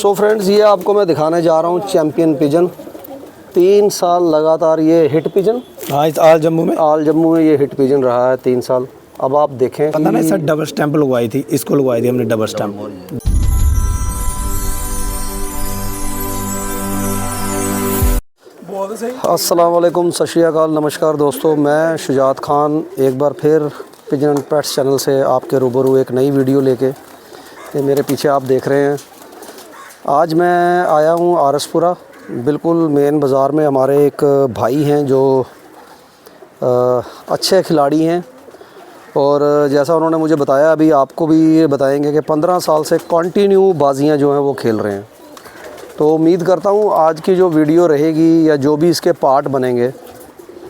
So friends, ये आपको मैं दिखाने जा रहा हूँ चैम्पियन पिजन। 3 साल लगातार ये हिट पिजन। हाँ, इस आल जम्मू में ये हिट पिजन रहा है 3 साल। अब आप देखें, पता नहीं सर, डबल स्टैंप लगवाई थी, इसको लगवाई थी हमने डबल स्टैंप। अस्सलाम वालेकुम, सत श्री अकाल, नमस्कार दोस्तों। मैं शुजात खान एक बार फिर पिजन एंड पेट्स चैनल से आपके रूबरू एक नई वीडियो लेके। ये मेरे पीछे आप देख रहे हैं। आज मैं आया हूँ आरसपुरा, बिल्कुल मेन बाज़ार में। हमारे एक भाई हैं जो अच्छे खिलाड़ी हैं, और जैसा उन्होंने मुझे बताया, अभी आपको भी ये बताएंगे कि 15 साल से कंटिन्यू बाजियाँ जो हैं वो खेल रहे हैं। तो उम्मीद करता हूँ आज की जो वीडियो रहेगी या जो भी इसके पार्ट बनेंगे,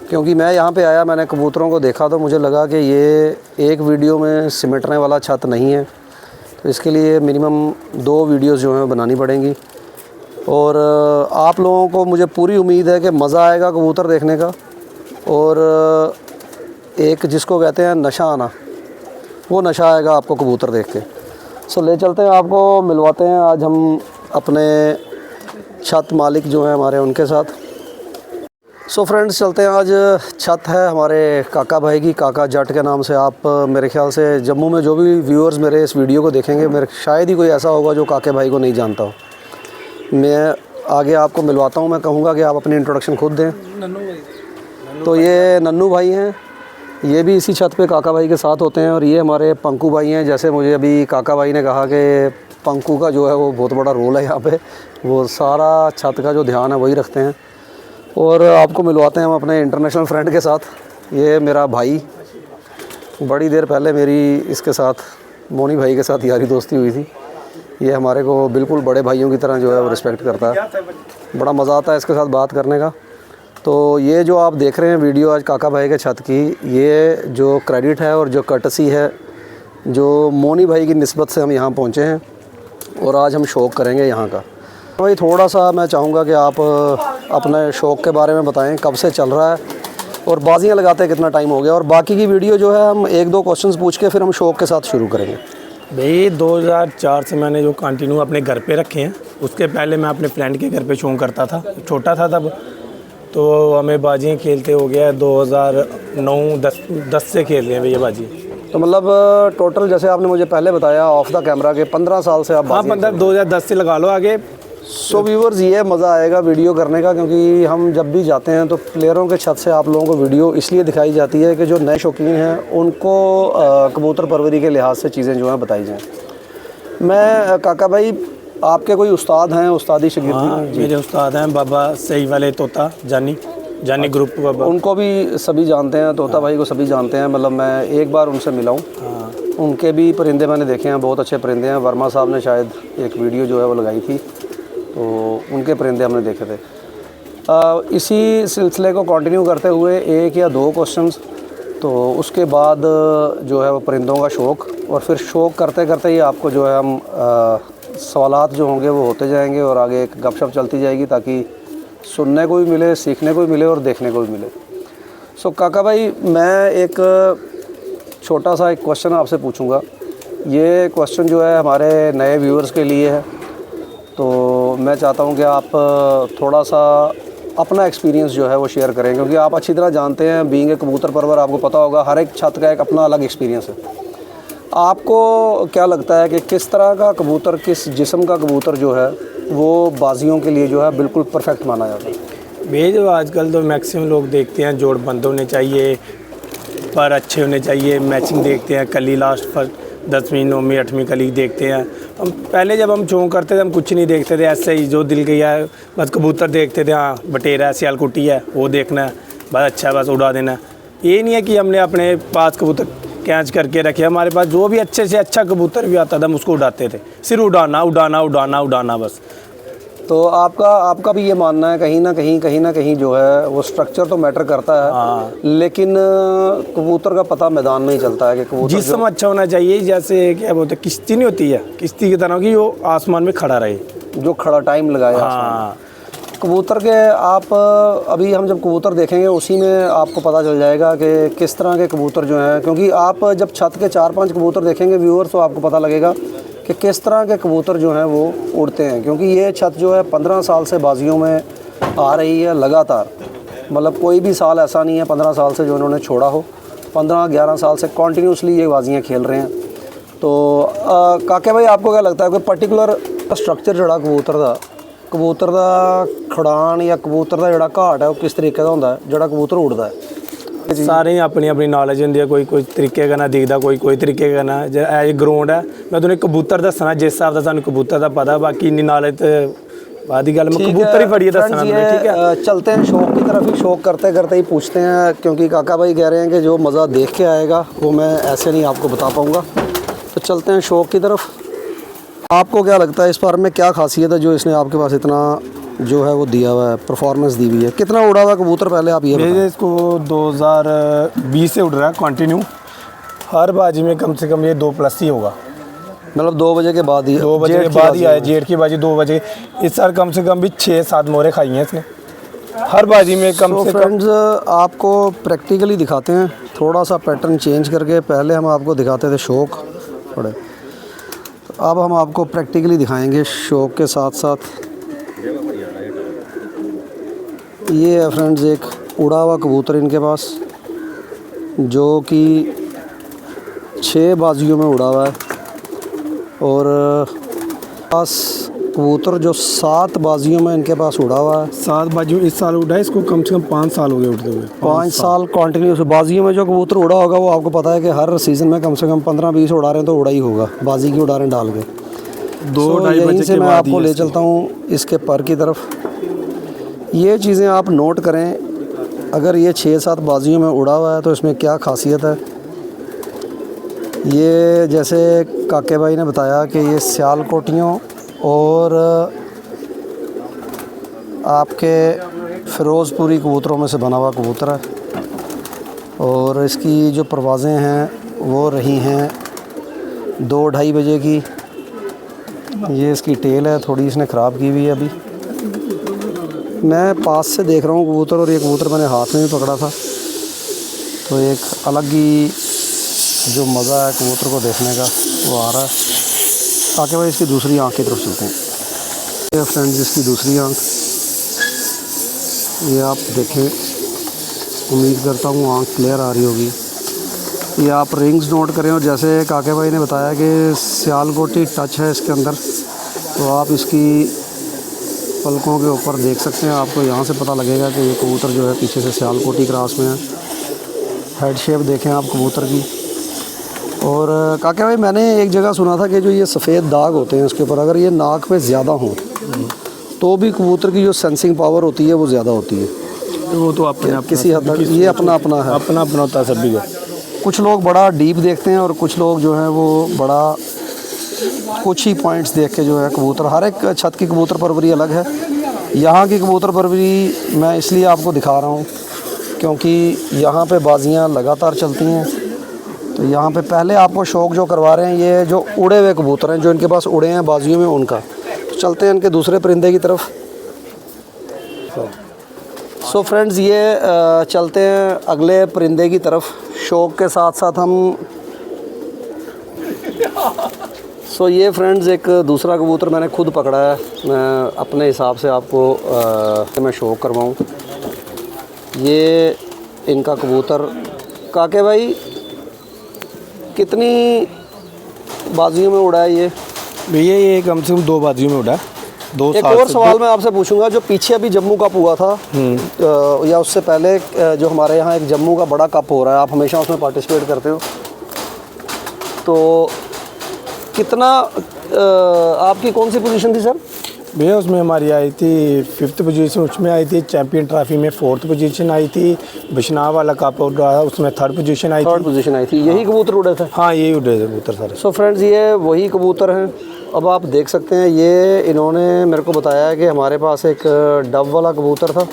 क्योंकि मैं यहाँ पे आया, मैंने कबूतरों को देखा तो मुझे लगा कि ये एक वीडियो में सिमटने वाला छत नहीं है, तो इसके लिए मिनिमम 2 वीडियोस जो हैं बनानी पड़ेंगी। और आप लोगों को मुझे पूरी उम्मीद है कि मज़ा आएगा कबूतर देखने का, और एक जिसको कहते हैं नशा आना, वो नशा आएगा आपको कबूतर देख के। सो ले चलते हैं, आपको मिलवाते हैं आज हम अपने छत मालिक जो हैं हमारे, उनके साथ। सो फ्रेंड्स, चलते हैं। आज छत है हमारे काका भाई की, काका जट के नाम से। आप मेरे ख्याल से जम्मू में जो भी व्यूअर्स मेरे इस वीडियो को देखेंगे, मेरे शायद ही कोई ऐसा होगा जो काके भाई को नहीं जानता हो। मैं आगे आपको मिलवाता हूँ। मैं कहूँगा कि आप अपनी इंट्रोडक्शन खुद दें। तो ये नन्नू भाई हैं, ये भी इसी छत पे काका भाई के साथ होते हैं। और ये हमारे पंकू भाई हैं। जैसे मुझे अभी काका भाई ने कहा कि पंकू का जो है वो बहुत बड़ा रोल है यहाँ पे, वो सारा छत का जो ध्यान है वही रखते हैं। और आपको मिलवाते हैं हम अपने इंटरनेशनल फ्रेंड के साथ। ये मेरा भाई, बड़ी देर पहले मेरी इसके साथ, मोनी भाई के साथ यारी दोस्ती हुई थी। ये हमारे को बिल्कुल बड़े भाइयों की तरह जो है वो रिस्पेक्ट करता है। बड़ा मज़ा आता है इसके साथ बात करने का। तो ये जो आप देख रहे हैं वीडियो आज काका भाई के छत की, ये जो क्रेडिट है और जो कर्टसी है, जो मोनी भाई की निस्बत से हम यहाँ पहुँचे हैं, और आज हम शौक़ करेंगे यहाँ का। भाई थोड़ा सा मैं चाहूँगा कि आप अपने शौक़ के बारे में बताएं, कब से चल रहा है और बाजियाँ लगाते कितना टाइम हो गया। और बाकी की वीडियो जो है हम 1-2 क्वेश्चंस पूछ के फिर हम शौक़ के साथ शुरू करेंगे। भाई 2004 से मैंने जो कंटिन्यू अपने घर पे रखे हैं। उसके पहले मैं अपने फ्रेंड के घर पे शौक़ करता था, छोटा था तब। तो हमें बाजियाँ खेलते हो गया 2009-10 से खेल रहे हैं भैया बाजी। तो मतलब टोटल, जैसे आपने मुझे पहले बताया ऑफ द कैमरा के 15 साल से आप। हाँ, 2010 से लगा लो आगे। सो व्यूअर्स, ये मज़ा आएगा वीडियो करने का, क्योंकि हम जब भी जाते हैं तो प्लेयरों के छत से आप लोगों को वीडियो इसलिए दिखाई जाती है कि जो नए शौकीन हैं उनको कबूतर परवरी के लिहाज से चीज़ें जो हैं बताई जाएँ। मैं काका भाई, आपके कोई उस्ताद हैं, उस्तादी शागिर्दी? हाँ, मेरे उस्ताद हैं बाबा सही वाले तोता जानी ग्रुप बाबा। उनको भी सभी जानते हैं, तोता भाई को सभी जानते हैं। मतलब मैं एक बार उनसे मिला हूँ। हाँ, उनके भी परिंदे मैंने देखे हैं, बहुत अच्छे परिंदे हैं। वर्मा साहब ने शायद एक वीडियो जो है वो लगाई थी, तो उनके परिंदे हमने देखे थे। इसी सिलसिले को कंटिन्यू करते हुए 1 या 2 क्वेश्चंस, तो उसके बाद जो है वो परिंदों का शौक़, और फिर शौक़ करते करते ही आपको जो है हम सवालात जो होंगे वो होते जाएंगे, और आगे एक गपशप चलती जाएगी, ताकि सुनने को भी मिले, सीखने को भी मिले और देखने को भी मिले। सो काका भाई, मैं एक छोटा सा एक क्वेश्चन आपसे पूछूंगा। ये क्वेश्चन जो है हमारे नए व्यूअर्स के लिए है, तो मैं चाहता हूं कि आप थोड़ा सा अपना एक्सपीरियंस जो है वो शेयर करें, क्योंकि आप अच्छी तरह जानते हैं, बीइंग ए कबूतर परवर, आपको पता होगा हर एक छत का एक अपना अलग एक्सपीरियंस है। आपको क्या लगता है कि किस तरह का कबूतर, किस जिस्म का कबूतर जो है वो बाजियों के लिए जो है बिल्कुल परफेक्ट माना जाता है? भैया जो आजकल तो मैक्सिमम लोग देखते हैं, जोड़ बंद होने चाहिए, पर अच्छे होने चाहिए, मैचिंग देखते हैं, कली लास्ट फर्स्ट 10वीं 9वीं 8वीं कली देखते हैं। हम पहले जब हम शौक़ करते थे हम कुछ नहीं देखते थे, ऐसे ही जो दिल गया है बस कबूतर देखते थे। हाँ, बटेरा है, सियालकुटी है, वो देखना है, बस अच्छा है, बस उड़ा देना है। ये नहीं है कि हमने अपने पास कबूतर कैच करके रखे। हमारे पास जो भी अच्छे से अच्छा कबूतर भी आता था हम उसको उड़ाते थे, सिर्फ उड़ाना बस। तो आपका भी ये मानना है कहीं ना कहीं जो है वो स्ट्रक्चर तो मैटर करता है। हाँ, लेकिन कबूतर का पता मैदान में ही चलता है कि कबूतर जिस्म अच्छा होना चाहिए। जैसे क्या बोलते हैं, किश्ती नहीं होती है, किश्ती की तरह की, वो आसमान में खड़ा रहे, जो खड़ा टाइम लगाए। हाँ, कबूतर के आप अभी हम जब कबूतर देखेंगे उसी में आपको पता चल जाएगा कि किस तरह के कबूतर जो हैं, क्योंकि आप जब छत के 4-5 कबूतर देखेंगे व्यूअर्स, तो आपको पता लगेगा कि कि किस तरह के कबूतर जो हैं वो उड़ते हैं, क्योंकि ये छत जो है 15 साल से बाजियों में आ रही है लगातार। मतलब कोई भी साल ऐसा नहीं है 15 साल से जो इन्होंने छोड़ा हो, 15-11 साल से कॉन्टीन्यूसली ये बाजियाँ खेल रहे हैं। तो काके भाई आपको क्या लगता है कोई पर्टिकुलर स्ट्रक्चर जोड़ा कबूतर दा खड़ान या कबूतर दा जोड़ा घाट है वो किस तरीके का होंदा है जोड़ा कबूतर उड़दा है? सारे ही अपनी अपनी नॉलेज होंदी है, कोई तरीके का ना दिखदा, कोई तरीके का ना। ये ग्राउंड है, मैं तुसें कबूतर दसना जिस हिसाब दा सानूं कबूतर दा पता, बाकी इन्नी नॉलेज ते बाद की गल मैं कबूतर ही फड़िए दसना। ठीक है, चलते हैं शौक की तरफ ही। शौक करते करते ही पूछते हैं, क्योंकि काका भाई कह रहे हैं कि जो मज़ा देख के आएगा वो मैं ऐसे नहीं आपको बता पाऊँगा। तो चलते हैं शौक की तरफ। आपको क्या लगता है इस बार में क्या खासियत है जो इसने आपके पास इतना जो है वो दिया हुआ है, परफॉर्मेंस दी हुई है? कितना उड़ा हुआ कबूतर पहले आप ये बताएं। इसको 2020 से उड़ रहा है कंटिन्यू, हर बाजी में कम से कम ये 2+ ही होगा। मतलब 2 बजे के बाद ही? 2 बजे के बाद ही आया, जेठ की बाजी 2 बजे। इस साल कम से कम भी 6-7 मोहरें खाई हैं इसने हर बाजी में कम से कम। फ्रेंड्स आपको प्रैक्टिकली दिखाते हैं, थोड़ा सा पैटर्न चेंज करके। पहले हम आपको दिखाते थे शौक पड़े, अब हम आपको प्रैक्टिकली दिखाएंगे शौक के साथ साथ। ये है फ्रेंड्स एक उड़ा हुआ कबूतर इनके पास, जो कि 6 बाजियों में उड़ा हुआ है। और पास कबूतर जो 7 बाजियों में इनके पास उड़ा हुआ है। 7 बाजियों इस साल उड़ा है, इसको कम से कम 5 साल हो गए उड़ते हुए। 5 साल कंटिन्यूस बाजियों में जो कबूतर उड़ा होगा वो आपको पता है कि हर सीज़न में कम से कम 15-20 उड़ा रहे हैं, तो उड़ा ही होगा बाजी की उड़ारें डाल के। 2-2.5 बजे से मैं आपको ले चलता हूँ इसके पर की तरफ। ये चीज़ें आप नोट करें, अगर ये 6-7 बाजियों में उड़ा हुआ है तो इसमें क्या खासियत है। ये जैसे काके भाई ने बताया कि ये सियालकोटियों और आपके फ़िरोज़पुरी कबूतरों में से बना हुआ कबूतर है, और इसकी जो परवाज़ें हैं वो रही हैं 2-2.5 बजे की। ये इसकी टेल है, थोड़ी इसने ख़राब की हुई है अभी। मैं पास से देख रहा हूँ कबूतर, और ये कबूतर मैंने हाथ में भी पकड़ा था, तो एक अलग ही जो मज़ा है कबूतर को देखने का वो आ रहा है। ताकि भाई इसकी दूसरी आँख की तरफ चलते हैं। ये फ्रेंड्स इसकी दूसरी आँख, ये आप देखें, उम्मीद करता हूँ आँख क्लियर आ रही होगी। ये आप रिंग्स नोट करें, और जैसे काके भाई ने बताया कि सियालकोटी टच है इसके अंदर, तो आप इसकी पलकों के ऊपर देख सकते हैं। आपको यहाँ से पता लगेगा कि ये कबूतर जो है पीछे से सियालकोटी क्रॉस में है। हेड शेप देखें आप कबूतर की। और काके भाई मैंने एक जगह सुना था कि जो ये सफ़ेद दाग होते हैं उसके ऊपर, अगर ये नाक पे ज़्यादा हों तो भी कबूतर की जो सेंसिंग पावर होती है वो ज़्यादा होती है। वो तो अपने आप किसी हद तक ये अपना अपना है, अपना अपना होता है सभी का। कुछ लोग बड़ा डीप देखते हैं और कुछ लोग जो हैं वो बड़ा कुछ ही पॉइंट्स देख के जो है कबूतर, हर एक छत की कबूतर परवरी अलग है। यहाँ की कबूतर परवरी मैं इसलिए आपको दिखा रहा हूँ क्योंकि यहाँ पे बाजियाँ लगातार चलती हैं। तो यहाँ पे पहले आपको शौक जो करवा रहे हैं, ये जो उड़े हुए कबूतर हैं जो इनके पास उड़े हैं बाजियों में, उनका। तो चलते हैं इनके दूसरे परिंदे की तरफ। सो फ्रेंड्स ये चलते हैं अगले परिंदे की तरफ। शौक के साथ साथ हम ये फ्रेंड्स एक दूसरा कबूतर मैंने खुद पकड़ा है, मैं अपने हिसाब से आपको मैं शौक करवाऊँ। ये इनका कबूतर काके भाई कितनी बाजियों में उड़ा है ये? भैया ये कम से कम 2 बाजियों में उड़ा है। 2 एक साल और सवाल मैं आपसे पूछूंगा, जो पीछे अभी जम्मू कप हुआ था या उससे पहले जो हमारे यहाँ एक जम्मू का बड़ा कप हो रहा है, आप हमेशा उसमें पार्टिसिपेट करते हो, तो कितना आपकी कौन सी पोजीशन थी सर? भैया उसमें हमारी आई थी 5th पोजीशन, उसमें आई थी चैंपियन ट्रॉफी में 4th पोजीशन आई थी, बिश्नाव वाला कप उड़ा उसमें 3rd पोजीशन आई थी। यही कबूतर उड़े थे? हाँ यही उड़े थे कबूतर सारे। सो फ्रेंड्स ये वही कबूतर हैं। अब आप देख सकते हैं, ये इन्होंने मेरे को बताया है कि हमारे पास एक डब वाला कबूतर था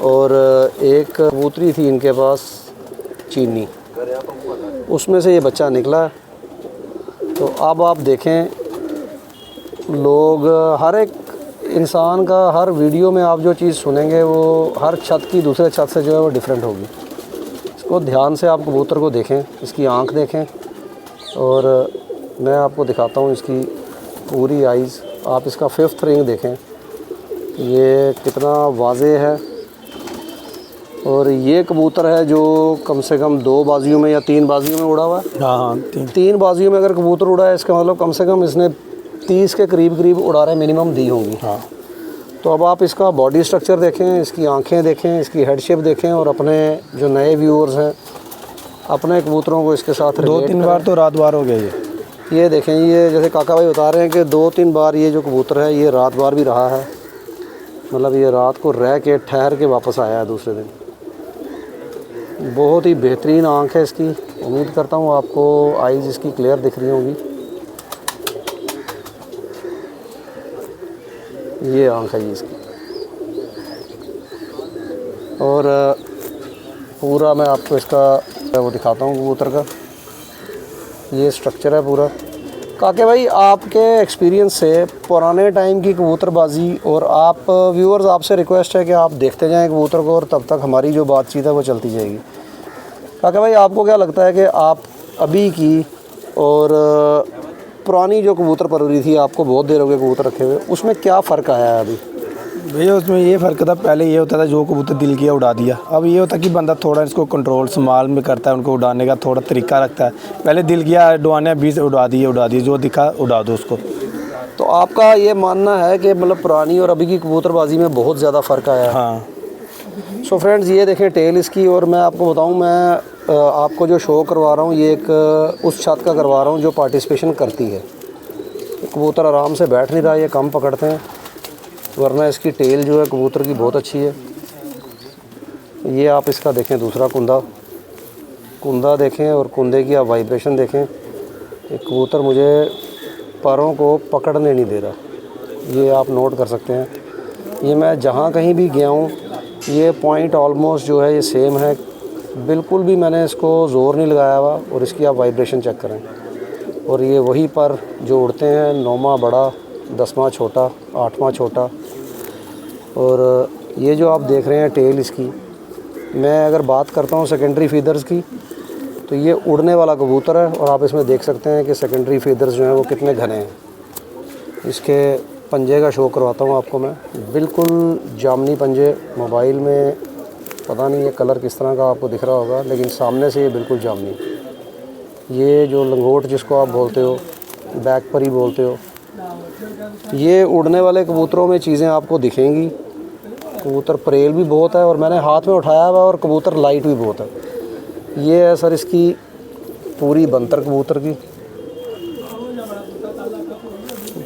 और एक कबूतरी थी इनके पास चीनी, उसमें से ये बच्चा निकला। तो अब आप देखें, लोग हर एक इंसान का हर वीडियो में आप जो चीज़ सुनेंगे वो हर छत की दूसरे छत से जो है वो डिफरेंट होगी। इसको ध्यान से आप कबूतर को देखें, इसकी आंख देखें, और मैं आपको दिखाता हूँ इसकी पूरी आइज़। आप इसका 5th रिंग देखें, ये कितना वाज़े है। और ये कबूतर है जो कम से कम 2 बाजियों में या 3 बाजियों में उड़ा हुआ है। हाँ, 3 बाजियों में अगर कबूतर उड़ा है, इसका मतलब कम से कम इसने 30 के करीब उड़ारें मिनिमम दी होंगी। हाँ। तो अब आप इसका बॉडी स्ट्रक्चर देखें, इसकी आंखें देखें, इसकी हेड शेप देखें, और अपने जो नए व्यूअर्स हैं अपने कबूतरों को इसके साथ 2-3 बार तो रात बार हो गया ये देखें। ये जैसे काका भाई बता रहे हैं कि 2-3 बार ये जो कबूतर है ये रात बार भी रहा है, मतलब ये रात को रह के ठहर के वापस आया है दूसरे दिन। बहुत ही बेहतरीन आँख है इसकी। उम्मीद करता हूँ आपको आईज़ इसकी क्लियर दिख रही होंगी। ये आँख है जी इसकी। और पूरा मैं आपको इसका वो दिखाता हूँ कबूतर का, ये स्ट्रक्चर है पूरा। काके भाई, आपके एक्सपीरियंस से पुराने टाइम की कबूतरबाजी, और आप व्यूअर्स आपसे रिक्वेस्ट है कि आप देखते जाएं कबूतर को, और तब तक हमारी जो बातचीत है वो चलती जाएगी। काके भाई, आपको क्या लगता है कि आप अभी की और पुरानी जो कबूतर परवरी थी, आपको बहुत देर हो गई कबूतर रखे हुए, उसमें क्या फ़र्क आया है अभी? भैया उसमें ये फ़र्क था, पहले ये होता था जो कबूतर दिल किया उड़ा दिया। अब ये होता कि बंदा थोड़ा इसको कंट्रोल संभाल में करता है, उनको उड़ाने का थोड़ा तरीका रखता है। पहले दिल किया उड़ाने 20 उड़ा दिए, जो दिखा उड़ा दो उसको। तो आपका ये मानना है कि मतलब पुरानी और अभी की कबूतरबाजी में बहुत ज़्यादा फ़र्क आया है? हाँ। सो फ्रेंड्स, ये देखें टेल इसकी। और मैं आपको बताऊं, मैं आपको जो शो करवा रहा हूं ये एक उस छत का करवा रहा हूं जो पार्टिसिपेशन करती है। कबूतर आराम से बैठ नहीं रहा, ये कम पकड़ते हैं, वरना इसकी टेल जो है कबूतर की बहुत अच्छी है। ये आप इसका देखें दूसरा कुंदा देखें, और कुंदे की आप वाइब्रेशन देखें। एक कबूतर मुझे पैरों को पकड़ने नहीं दे रहा, ये आप नोट कर सकते हैं। ये मैं जहाँ कहीं भी गया हूँ ये पॉइंट ऑलमोस्ट जो है ये सेम है, बिल्कुल भी मैंने इसको ज़ोर नहीं लगाया हुआ। और इसकी आप वाइब्रेशन चेक करें, और ये वही पर जो उड़ते हैं, 9वां बड़ा, 10वां छोटा, 8वां छोटा। और ये जो आप देख रहे हैं टेल इसकी, मैं अगर बात करता हूँ सेकेंडरी फीदर्स की, तो ये उड़ने वाला कबूतर है। और आप इसमें देख सकते हैं कि सेकेंडरी फीदर्स जो हैं वो कितने घने हैं। इसके पंजे का शो करवाता हूँ आपको मैं, बिल्कुल जामनी पंजे। मोबाइल में पता नहीं ये कलर किस तरह का आपको दिख रहा होगा, लेकिन सामने से ये बिल्कुल जामनी। ये जो लंगोट जिसको आप बोलते हो, बैक पर ही बोलते हो, ये उड़ने वाले कबूतरों में चीज़ें आपको दिखेंगी। कबूतर परेल भी बहुत है, और मैंने हाथ में उठाया हुआ, और कबूतर लाइट भी बहुत है। ये है सर इसकी पूरी बनतर कबूतर की,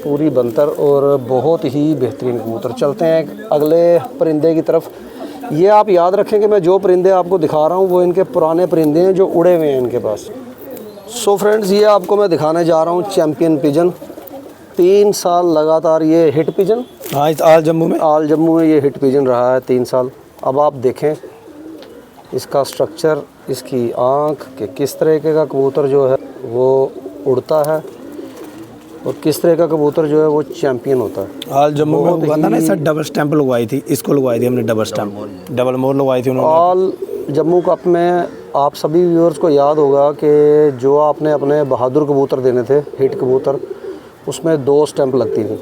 पूरी बनतर, और बहुत ही बेहतरीन कबूतर। चलते हैं अगले परिंदे की तरफ। ये आप याद रखें कि मैं जो परिंदे आपको दिखा रहा हूँ वो इनके पुराने परिंदे हैं जो उड़े हुए हैं इनके पास। सो फ्रेंड्स, ये आपको मैं दिखाने जा रहा हूँ चैम्पियन पिजन। 3 साल लगातार ये हिट पिजन, हाँ, इस आल जम्मू में ये हिट पिजन रहा है 3 साल। अब आप देखें इसका स्ट्रक्चर, इसकी आँख, कि किस तरीके का कबूतर जो है वो उड़ता है, और किस तरह का कबूतर जो है वो चैम्पियन होता है। आल जम्मू में हुआ था ना, सर डबल स्टैंप लगवाई थी, इसको लगवाई थी हमने डबल मोर लगवाई थी उन्होंने। आल जम्मू कप में आप सभी व्यूअर्स को याद होगा कि जो आपने अपने बहादुर कबूतर देने थे, हिट कबूतर, उसमें 2 स्टैंप लगती थी।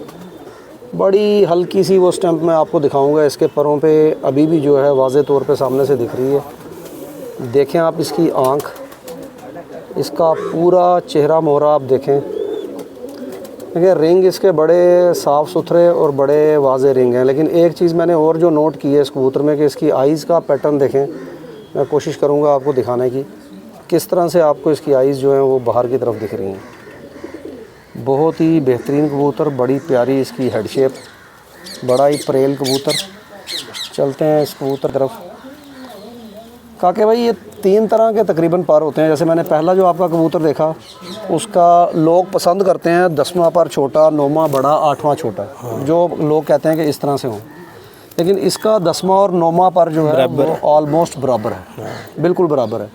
बड़ी हल्की सी वो स्टैंप मैं आपको दिखाऊंगा। इसके परों पे अभी भी जो है वाज़े तौर पे सामने से दिख रही है। देखें आप इसकी आँख, इसका पूरा चेहरा मोहरा आप देखें। देखिए रिंग इसके बड़े साफ़ सुथरे और बड़े वाज़े रिंग हैं। लेकिन एक चीज़ मैंने और जो नोट की है इस कबूतर में, कि इसकी आइज़ का पैटर्न देखें। मैं कोशिश करूँगा आपको दिखाने की किस तरह से आपको इसकी आइज़ जो हैं वो बाहर की तरफ दिख रही हैं। बहुत ही बेहतरीन कबूतर, बड़ी प्यारी इसकी हेड शेप, बड़ा ही परेल कबूतर। चलते हैं इस कबूतर तरफ। काके भाई, ये 3 तरह के तकरीबन पर होते हैं। जैसे मैंने पहला जो आपका कबूतर देखा, उसका लोग पसंद करते हैं 10वां पर छोटा, 9वां बड़ा, 8वां छोटा। जो लोग कहते हैं कि इस तरह से हो, लेकिन इसका 10वां और 9वां पर जो है वो ऑलमोस्ट बराबर है, बिल्कुल बराबर है।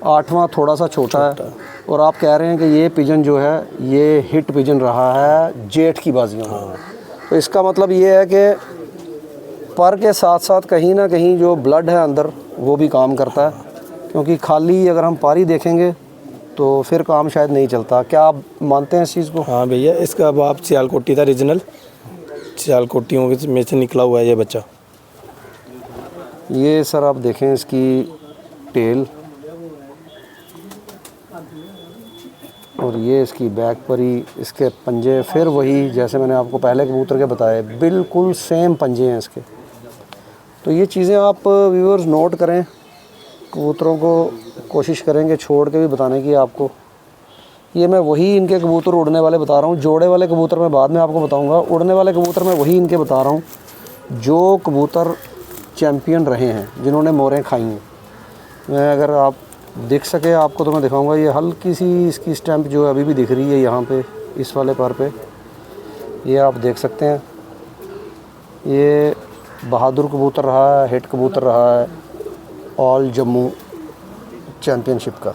8वां थोड़ा सा छोटा है। और आप कह रहे हैं कि ये पिजन जो है ये हिट पिजन रहा है जेठ की बाजियों में। तो इसका मतलब ये है कि पर के साथ साथ कहीं ना कहीं जो ब्लड है अंदर वो भी काम करता है। क्योंकि खाली अगर हम पारी देखेंगे तो फिर काम शायद नहीं चलता। क्या आप मानते हैं इस चीज़ को? हाँ भैया, इसका बाप सियालकोटी था ओरिजिनल, सियालकोटियों में से निकला हुआ है ये बच्चा। ये सर आप देखें इसकी टेल, और ये इसकी बैक परी, इसके पंजे फिर वही जैसे मैंने आपको पहले कबूतर के बताए, बिल्कुल सेम पंजे हैं इसके। तो ये चीज़ें आप व्यूअर्स नोट करें, कबूतरों को कोशिश करेंगे छोड़ के भी बताने की आपको। ये मैं वही इनके कबूतर उड़ने वाले बता रहा हूँ, जोड़े वाले कबूतर मैं बाद में आपको बताऊँगा। उड़ने वाले कबूतर मैं वही इनके बता रहा हूँ जो कबूतर चैम्पियन रहे हैं, जिन्होंने मोरें खाई हैं। मैं अगर आप दिख सके आपको तो मैं दिखाऊंगा। ये हल्की सी इसकी स्टैंप जो है अभी भी दिख रही है यहाँ पे, इस वाले पर पे, ये आप देख सकते हैं। ये बहादुर कबूतर रहा है, हिट कबूतर रहा है ऑल जम्मू चैम्पियनशिप का।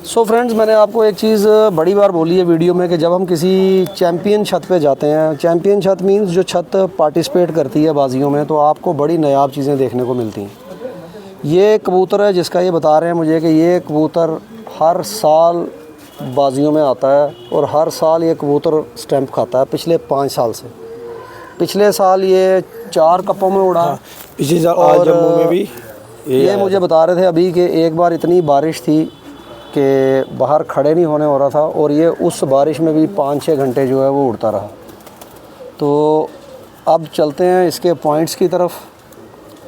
सो फ्रेंड्स, मैंने आपको एक चीज़ बड़ी बार बोली है वीडियो में कि जब हम किसी चैम्पियन छत पे जाते हैं, चैम्पियन छत मीन्स जो छत पार्टिसिपेट करती है बाजियों में, तो आपको बड़ी नायाब चीज़ें देखने को मिलती हैं। ये कबूतर है जिसका ये बता रहे हैं मुझे कि ये कबूतर हर साल बाजियों में आता है और हर साल ये कबूतर स्टैंप खाता है पिछले 5 साल से। पिछले साल ये 4 कपों में उड़ा। पिछले साल और जम्मू में भी ये मुझे बता रहे थे अभी कि एक बार इतनी बारिश थी कि बाहर खड़े नहीं होने हो रहा था, और ये उस बारिश में भी 5-6 घंटे जो है वो उड़ता रहा। तो अब चलते हैं इसके पॉइंट्स की तरफ।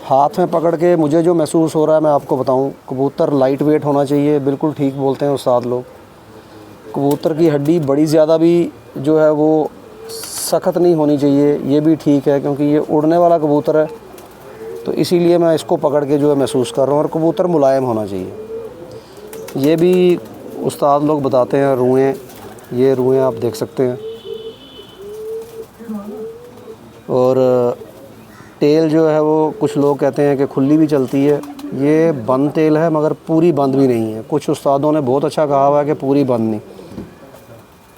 हाथ में पकड़ के मुझे जो महसूस हो रहा है मैं आपको बताऊं, कबूतर लाइट वेट होना चाहिए, बिल्कुल ठीक बोलते हैं उस्ताद लोग। कबूतर की हड्डी बड़ी ज़्यादा भी जो है वो सख्त नहीं होनी चाहिए, ये भी ठीक है, क्योंकि ये उड़ने वाला कबूतर है। तो इसीलिए मैं इसको पकड़ के जो है महसूस कर रहा हूँ। और कबूतर मुलायम होना चाहिए, ये भी उस्ताद लोग बताते हैं। रुएँ, ये रुएँ आप देख सकते हैं। और टेल जो है वो कुछ लोग कहते हैं कि खुली भी चलती है, ये बंद टेल है मगर पूरी बंद भी नहीं है। कुछ उस्तादों ने बहुत अच्छा कहा हुआ है कि पूरी बंद नहीं।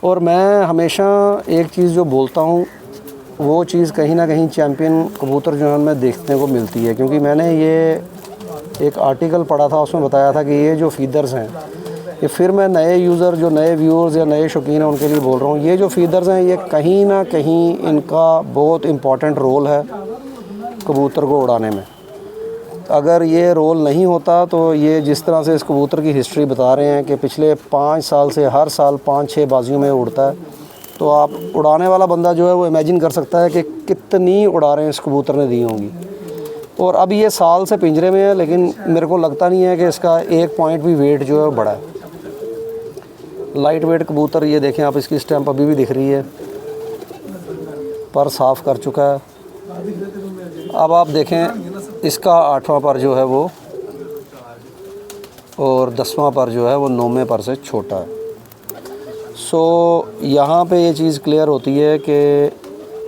और मैं हमेशा एक चीज़ जो बोलता हूँ वो चीज़ कहीं ना कहीं चैम्पियन कबूतर जो है उनमें देखने को मिलती है, क्योंकि मैंने ये एक आर्टिकल पढ़ा था, उसमें बताया था कि ये जो फीदर्स हैं, ये फिर मैं नए यूज़र जो नए व्यूअर्स या नए शौकीन हैं उनके लिए बोल रहा हूँ, ये जो फीदर्स हैं ये कहीं ना कहीं इनका बहुत इम्पॉर्टेंट रोल है कबूतर को उड़ाने में। अगर ये रोल नहीं होता तो ये जिस तरह से इस कबूतर की हिस्ट्री बता रहे हैं कि पिछले 5 साल से हर साल 5-6 बाजियों में उड़ता है, तो आप उड़ाने वाला बंदा जो है वो इमेजिन कर सकता है कि कितनी उड़ारें इस कबूतर ने दी होंगी। और अब ये साल से पिंजरे में है, लेकिन मेरे को लगता नहीं है कि इसका एक पॉइंट भी वेट जो है बढ़ा है। लाइट वेट कबूतर, ये देखें आप, इसकी स्टैंप अभी भी दिख रही है, पर साफ़ कर चुका है। अब आप देखें इसका 8वां पर जो है वो, और 10वां पर जो है वो 9वें पर से छोटा है। सो यहाँ पे ये चीज़ क्लियर होती है कि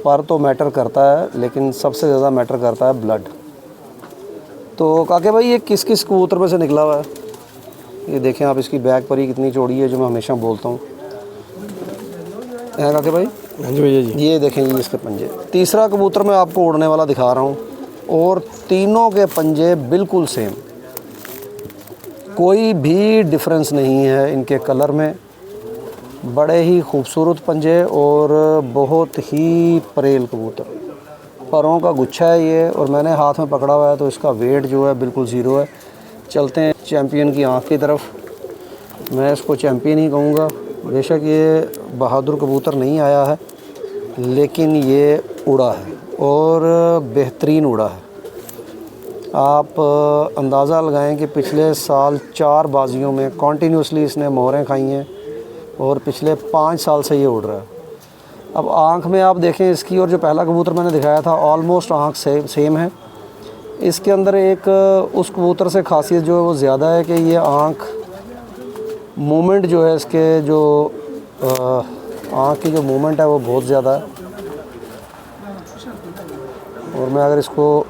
पर तो मैटर करता है, लेकिन सबसे ज़्यादा मैटर करता है ब्लड। तो काके भाई ये किस किस कबूतर में से निकला हुआ है? ये देखें आप, इसकी बैक पर ही कितनी चौड़ी है, जो मैं हमेशा बोलता हूँ है काके भाई। हाँ जी भैया जी, ये देखें ये इसके पंजे। तीसरा कबूतर मैं आपको उड़ने वाला दिखा रहा हूँ, और तीनों के पंजे बिल्कुल सेम, कोई भी डिफरेंस नहीं है इनके कलर में। बड़े ही खूबसूरत पंजे और बहुत ही परेल कबूतर, परों का गुच्छा है ये, और मैंने हाथ में पकड़ा हुआ है तो इसका वेट जो है बिल्कुल ज़ीरो है। चलते हैं चैम्पियन की आँख की तरफ। मैं इसको चैम्पियन ही कहूँगा, बेशक ये बहादुर कबूतर नहीं आया है, लेकिन ये उड़ा है और बेहतरीन उड़ा है। आप अंदाज़ा लगाएं कि पिछले साल 4 बाजियों में कॉन्टीन्यूसली इसने मोहरें खाई हैं, और पिछले 5 साल से ये उड़ रहा है। अब आँख में आप देखें इसकी, और जो पहला कबूतर मैंने दिखाया था ऑलमोस्ट आँख सेम है। इसके अंदर एक उस कबूतर से खासियत जो है वो ज़्यादा है कि ये आँख मूवमेंट जो है इसके, जो आँख की जो मूवमेंट है वो बहुत ज़्यादा है। और मैं अगर इसको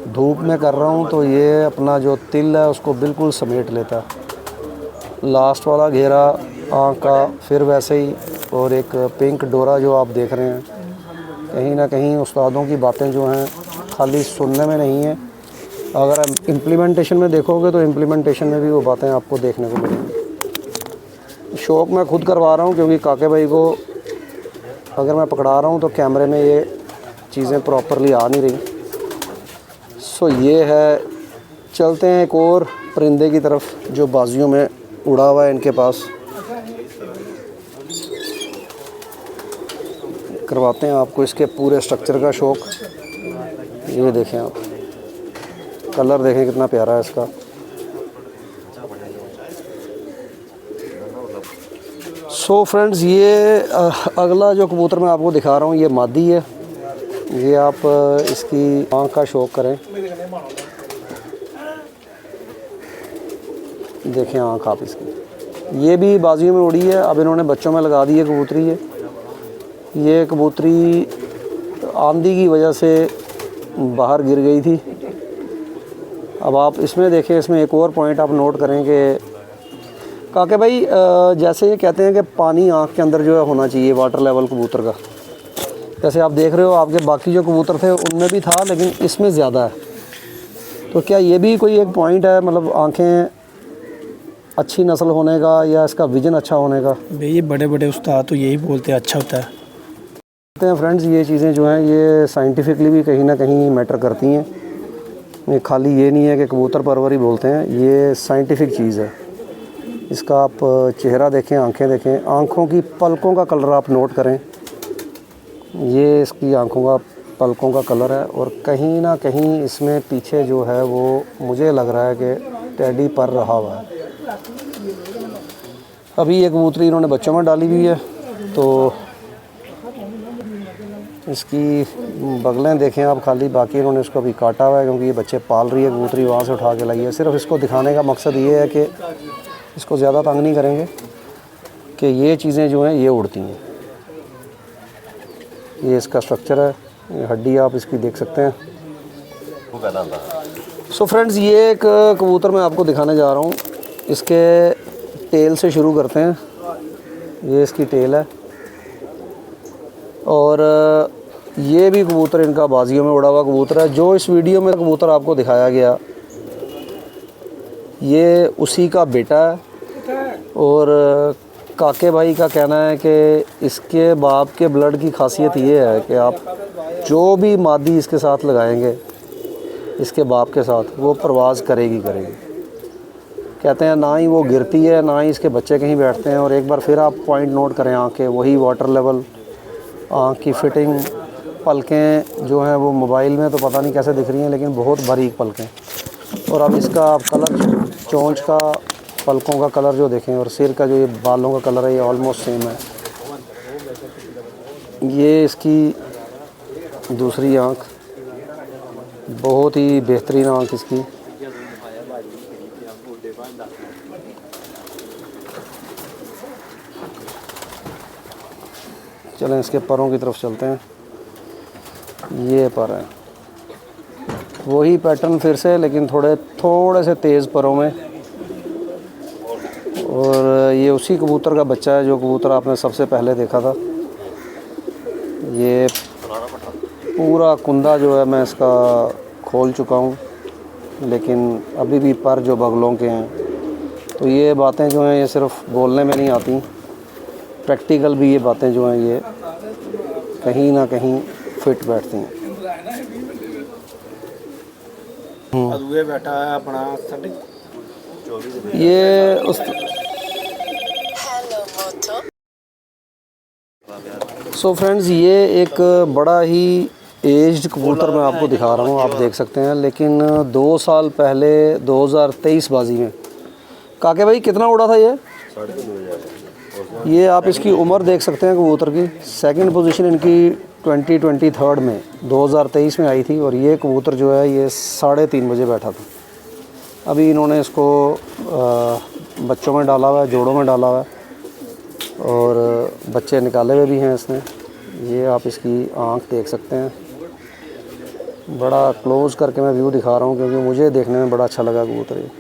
धूप में कर रहा हूँ तो ये अपना जो तिल है उसको बिल्कुल समेट लेता है। लास्ट वाला घेरा आँख का फिर वैसे ही, और एक पिंक डोरा जो आप देख रहे हैं, कहीं ना कहीं उस्तादों की बातें जो हैं खाली सुनने में नहीं है, अगर आप इम्प्लीमेंटेशन में देखोगे तो इम्प्लीमेंटेशन में भी वो बातें आपको देखने को मिलेंगी। शौक़ मैं खुद करवा रहा हूँ क्योंकि काके भाई को अगर मैं पकड़ा रहा हूँ तो कैमरे में ये चीज़ें प्रॉपरली आ नहीं रही। सो ये है, चलते हैं एक और परिंदे की तरफ जो बाजियों में उड़ा हुआ है इनके पास, करवाते हैं आपको इसके पूरे स्ट्रक्चर का शौक़। ये देखें आप, कलर देखें कितना प्यारा है इसका। सो फ्रेंड्स, ये अगला जो कबूतर मैं आपको दिखा रहा हूँ ये मादी है। ये आप इसकी आँख का शौक़ करें, देखें आँख आप इसकी। ये भी बाजियों में उड़ी है, अब इन्होंने बच्चों में लगा दी है कबूतरी है। ये कबूतरी आंधी की वजह से बाहर गिर गई थी। अब आप इसमें देखें, इसमें एक और पॉइंट आप नोट करें कि काके भाई जैसे ये कहते हैं कि पानी आँख के अंदर जो है होना चाहिए, वाटर लेवल कबूतर का। जैसे आप देख रहे हो आपके बाकी जो कबूतर थे उनमें भी था, लेकिन इसमें ज़्यादा है। तो क्या ये भी कोई एक पॉइंट है, मतलब आँखें अच्छी नस्ल होने का या इसका विजन अच्छा होने का? भाई ये बड़े बड़े उस्ताद तो यही बोलते हैं अच्छा होता है। फ्रेंड्स, ये चीज़ें जो हैं ये साइंटिफिकली भी कहीं ना कहीं मैटर करती हैं। ये खाली ये नहीं है कि कबूतर परवरी बोलते हैं, ये साइंटिफिक चीज़ है। इसका आप चेहरा देखें, आंखें देखें, आंखों की पलकों का कलर आप नोट करें। ये इसकी आंखों का पलकों का कलर है और कहीं ना कहीं इसमें पीछे जो है वो मुझे लग रहा है कि टेडी पर रहा हुआ है। अभी ये कबूतरी इन्होंने बच्चों में डाली हुई है, तो इसकी बगलें देखें आप खाली, बाकी इन्होंने इसको अभी काटा हुआ है क्योंकि ये बच्चे पाल रही है कबूतरी, वहाँ से उठा के लाई है। सिर्फ इसको दिखाने का मकसद ये है कि इसको ज़्यादा तंग नहीं करेंगे कि ये चीज़ें जो हैं ये उड़ती हैं। ये इसका स्ट्रक्चर है, ये हड्डी आप इसकी देख सकते हैं। सो फ्रेंड्स, ये एक कबूतर मैं आपको दिखाने जा रहा हूँ। इसके टेल से शुरू करते हैं। ये इसकी टेल है और ये भी कबूतर इनका बाजियों में उड़ा हुआ कबूतर है। जो इस वीडियो में कबूतर आपको दिखाया गया ये उसी का बेटा है और काके भाई का कहना है कि इसके बाप के ब्लड की खासियत ये है कि आप जो भी मादी इसके साथ लगाएंगे, इसके बाप के साथ, वो परवाज़ करेगी। कहते हैं ना ही वो गिरती है, ना ही इसके बच्चे कहीं बैठते हैं। और एक बार फिर आप पॉइंट नोट करें, आँख के वही वाटर लेवल, आँख की फिटिंग, पलकें जो हैं वो मोबाइल में तो पता नहीं कैसे दिख रही हैं, लेकिन बहुत बारीक पलकें। और अब इसका आप कलर, चोंच का, पलकों का कलर जो देखें और सिर का जो ये बालों का कलर है ये ऑलमोस्ट सेम है। ये इसकी दूसरी आँख, बहुत ही बेहतरीन आँख इसकी। चलें इसके परों की तरफ चलते हैं। ये पर है वही पैटर्न फिर से, लेकिन थोड़े से तेज़ परों में। और ये उसी कबूतर का बच्चा है जो कबूतर आपने सबसे पहले देखा था। ये पूरा कुंदा जो है मैं इसका खोल चुका हूँ, लेकिन अभी भी पर जो बगलों के हैं। तो ये बातें जो हैं ये सिर्फ बोलने में नहीं आती, प्रैक्टिकल भी ये बातें जो हैं ये कहीं ना कहीं फिट बैठती हैं। बैठा है अपना ये उस सो फ्रेंड्स, ये एक बड़ा ही एज्ड कबूतर मैं आपको दिखा रहा हूँ, आप देख सकते हैं। लेकिन 2 साल पहले 2023 बाजी में काके भाई कितना उड़ा था ये आप इसकी उम्र देख सकते हैं कबूतर की। सेकंड पोजीशन इनकी 2023 में 2023 में आई थी और ये कबूतर जो है ये 3:30 बजे बैठा था। अभी इन्होंने इसको बच्चों में डाला हुआ है, जोड़ों में डाला हुआ है और बच्चे निकाले हुए भी हैं इसने। ये आप इसकी आँख देख सकते हैं। बड़ा क्लोज़ करके मैं व्यू दिखा रहा हूँ क्योंकि मुझे देखने में बड़ा अच्छा लगा कबूतर।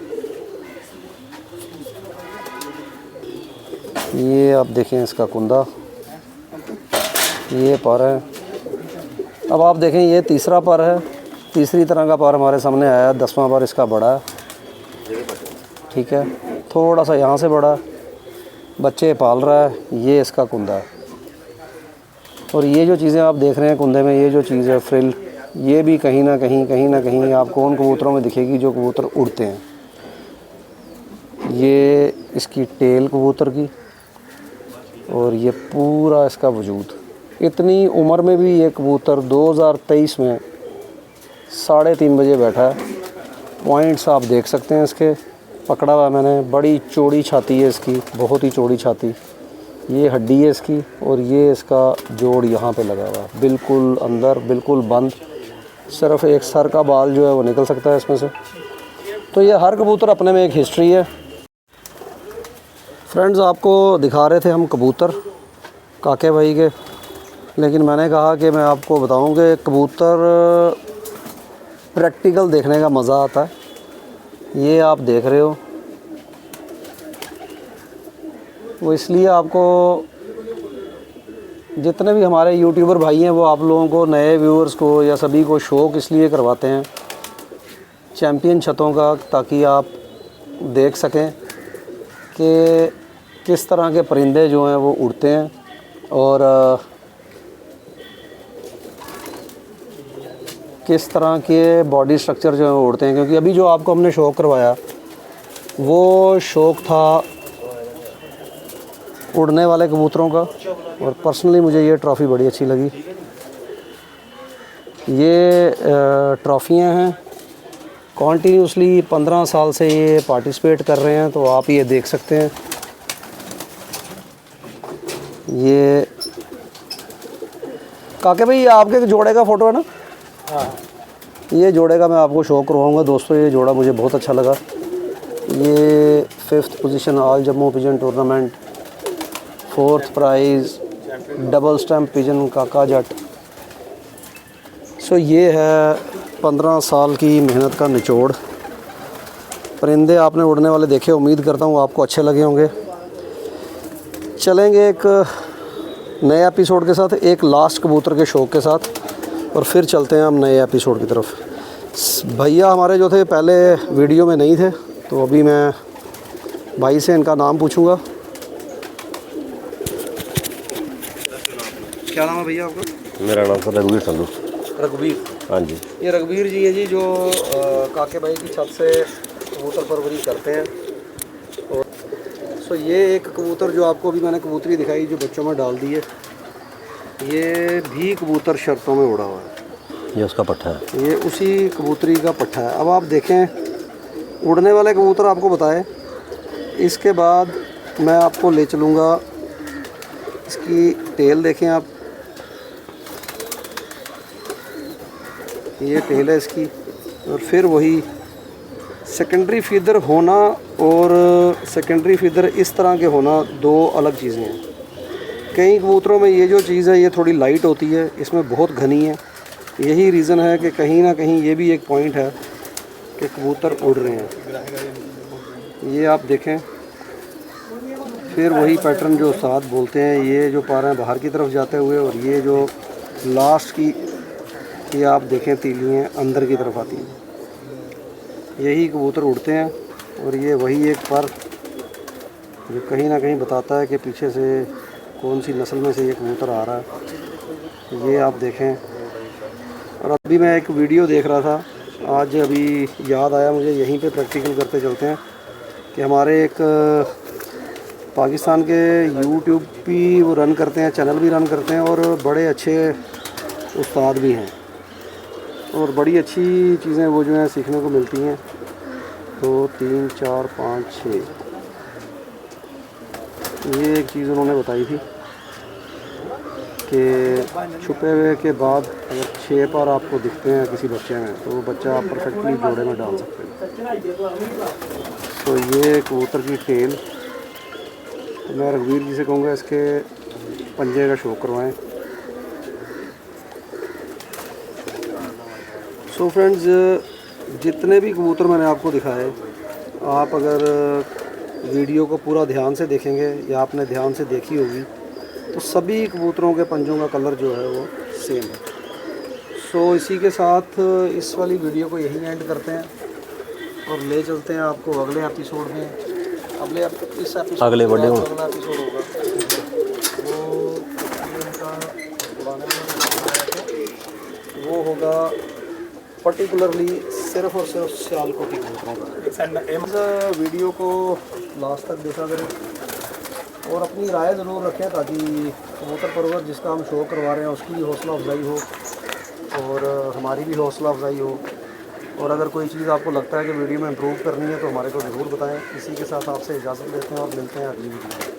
ये आप देखें इसका कुंदा, ये पर है। अब आप देखें ये तीसरा पर है तीसरी तरह का पर हमारे सामने आया, 10वां पर इसका बड़ा है, ठीक है, थोड़ा सा यहाँ से बड़ा, बच्चे पाल रहा है, ये इसका कुंदा है। और ये जो चीज़ें आप देख रहे हैं कुंदे में, ये जो चीज़ है फ्रिल, ये भी कहीं ना कहीं आपको उन कबूतरों में दिखेगी जो कबूतर उड़ते हैं। ये इसकी टेल कबूतर की, और ये पूरा इसका वजूद। इतनी उम्र में भी ये कबूतर 2023 में 3:30 बजे बैठा है। पॉइंट्स आप देख सकते हैं इसके, पकड़ा हुआ है मैंने। बड़ी चौड़ी छाती है इसकी, बहुत ही चौड़ी छाती। ये हड्डी है इसकी, और ये इसका जोड़ यहाँ पे लगा हुआ है, बिल्कुल अंदर, बिल्कुल बंद। सिर्फ एक सर का बाल जो है वो निकल सकता है इसमें से। तो ये हर कबूतर अपने में एक हिस्ट्री है। फ्रेंड्स, आपको दिखा रहे थे हम कबूतर काके भाई के, लेकिन मैंने कहा कि मैं आपको बताऊं कि कबूतर प्रैक्टिकल देखने का मज़ा आता है। ये आप देख रहे हो, वो इसलिए आपको, जितने भी हमारे यूट्यूबर भाई हैं वो आप लोगों को, नए व्यूअर्स को या सभी को शौक़ इसलिए करवाते हैं चैम्पियन छतों का, ताकि आप देख सकें कि किस तरह के परिंदे जो हैं वो उड़ते हैं और किस तरह के बॉडी स्ट्रक्चर जो है वो उड़ते हैं। क्योंकि अभी जो आपको हमने शौक़ करवाया वो शौक़ था उड़ने वाले कबूतरों का, और पर्सनली मुझे ये ट्रॉफ़ी बड़ी अच्छी लगी। ये ट्रॉफ़ियाँ हैं, कॉन्टीन्यूसली 15 साल से ये पार्टिसिपेट कर रहे हैं। तो आप ये देख सकते हैं, ये काके भाई आपके जोड़े का फ़ोटो है ना? हाँ, ये जोड़े का मैं आपको शो करवाऊँगा दोस्तों। ये जोड़ा मुझे बहुत अच्छा लगा। ये 5th position all Jammu pigeon tournament, 4th prize double stamp pigeon Kaka Jatt. सो ये है 15 साल की मेहनत का निचोड़। परिंदे आपने उड़ने वाले देखे, उम्मीद करता हूँ आपको अच्छे लगे होंगे। चलेंगे एक नए एपिसोड के साथ, एक लास्ट कबूतर के शौक़ के साथ, और फिर चलते हैं हम नए एपिसोड की तरफ। भैया हमारे जो थे पहले वीडियो में नहीं थे, तो अभी मैं भाई से इनका नाम पूछूंगा। क्या नाम है भैया आपका? मेरा नाम सर रघुवीर संधू। रघुवीर? हाँ जी। ये रघुवीर जी है जी, जो काके भाई की छत से कबूतर परवरी करते हैं। और सो ये एक कबूतर जो आपको अभी मैंने कबूतरी दिखाई जो बच्चों में डाल दी है, ये भी कबूतर शर्तों में उड़ा हुआ है। ये उसका पट्ठा है, ये उसी कबूतरी का पट्ठा है। अब आप देखें, उड़ने वाले कबूतर आपको बताए, इसके बाद मैं आपको ले चलूँगा, इसकी टेल देखें आप, ये टेल है इसकी। और फिर वही सेकेंडरी फीदर होना और सेकेंडरी फीदर इस तरह के होना दो अलग चीज़ें हैं। कई कबूतरों में ये जो चीज़ है ये थोड़ी लाइट होती है, इसमें बहुत घनी है। यही रीज़न है कि कहीं ना कहीं ये भी एक पॉइंट है कि कबूतर उड़ रहे हैं। ये आप देखें, फिर वही पैटर्न जो उस्ताद बोलते हैं, ये जो पा रहे हैं बाहर की तरफ जाते हुए, और ये जो लास्ट की ये आप देखें तीलियाँ अंदर की तरफ आती हैं। यही कबूतर उड़ते हैं, और ये वही एक पर जो कहीं ना कहीं बताता है कि पीछे से कौन सी नस्ल में से ये कबूतर आ रहा है। ये आप देखें। और अभी मैं एक वीडियो देख रहा था, आज अभी याद आया मुझे, यहीं पे प्रैक्टिकल करते चलते हैं, कि हमारे एक पाकिस्तान के यूट्यूब भी वो रन करते हैं, चैनल भी रन करते हैं, और बड़े अच्छे उस्ताद भी हैं, और बड़ी अच्छी चीज़ें वो जो हैं सीखने को मिलती हैं। 2 3 4 5 6 ये एक चीज़ उन्होंने बताई थी कि छुपे हुए के बाद अगर 6 पर आपको दिखते हैं किसी बच्चे में, तो वो बच्चा आप परफेक्टली जोड़े में डाल सकते हैं। तो ये कबूतर की टेल, तो मैं रघुवीर जी से कहूँगा इसके पंजे का शौक करवाएं। सो फ्रेंड्स, जितने भी कबूतर मैंने आपको दिखाए, आप अगर वीडियो को पूरा ध्यान से देखेंगे या आपने ध्यान से देखी होगी, तो सभी कबूतरों के पंजों का कलर जो है वो सेम है। सो इसी के साथ इस वाली वीडियो को यहीं एंड करते हैं और ले चलते हैं आपको अगले एपिसोड में। इस एपिसोड अगले बर्थडे में अगला एपिसोड होगा वो इनका पुराने वो होगा पर्टिकुलरली सिर्फ और सिर्फ सियालकोटी कबूतरों का। इस वीडियो को लास्ट तक देखा करें और अपनी राय ज़रूर रखें ताकि कबूतर परवर जिसका हम शो करवा रहे हैं उसकी भी हौसला अफजाई हो और हमारी भी हौसला अफजाई हो। और अगर कोई चीज़ आपको लगता है कि वीडियो में इम्प्रूव करनी है तो हमारे को ज़रूर बताएं। इसी के साथ आपसे इजाज़त लेते हैं और मिलते हैं अगली वीडियो में।